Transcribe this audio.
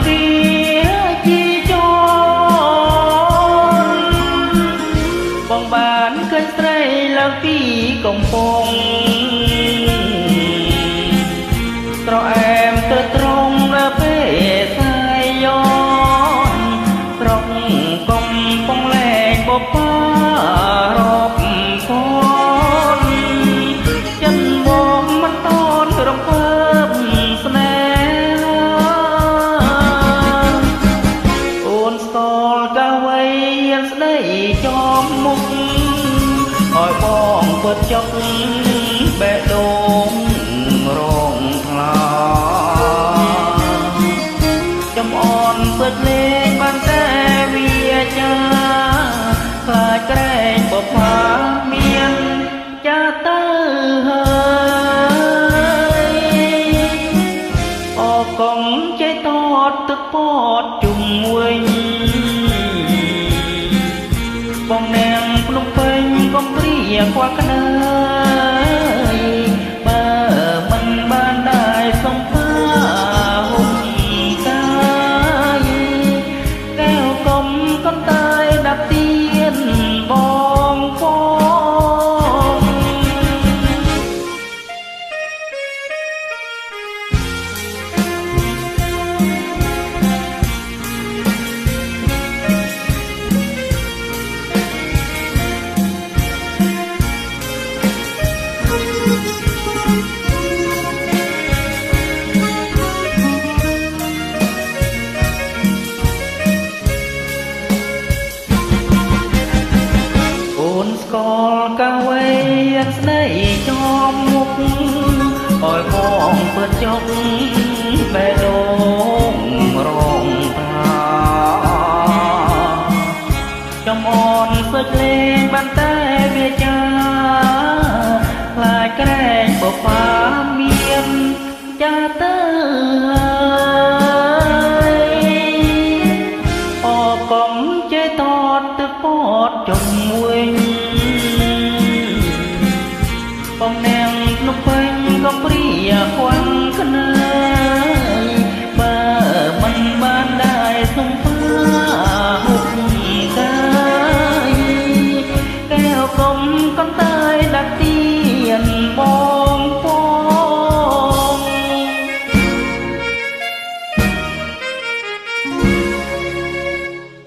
ទីជីចរបងបានឃើញស្រីឡើងពីកំពង់ត្រអែមទៅត្រង់នៅពេលសាយយោត្រង់កំពង់លែងបបរបផនចិនមកមិនតនរំភើបស្នេហាអូនស្គាល់កាវ័យស្ដីចំមុខឲ្យបងពិតចុកបេះដូងរងថ្លាចំអនពិតលេងបានតែវាចាខ្លាចក្រែងបផាមានចាទៅហើយអកងចេះតតទឹកពតជុំវិញបងនាងភ្នំពេញកំព្រាខ្វះក្នើយបើមិនបានได้សង្ផាហុំកាយកែវកុំកន្តើយដាប់ទៀនបងផង ស្គាល់កាវ័យស្ដីចំមុខឲ្យបងពិតចុក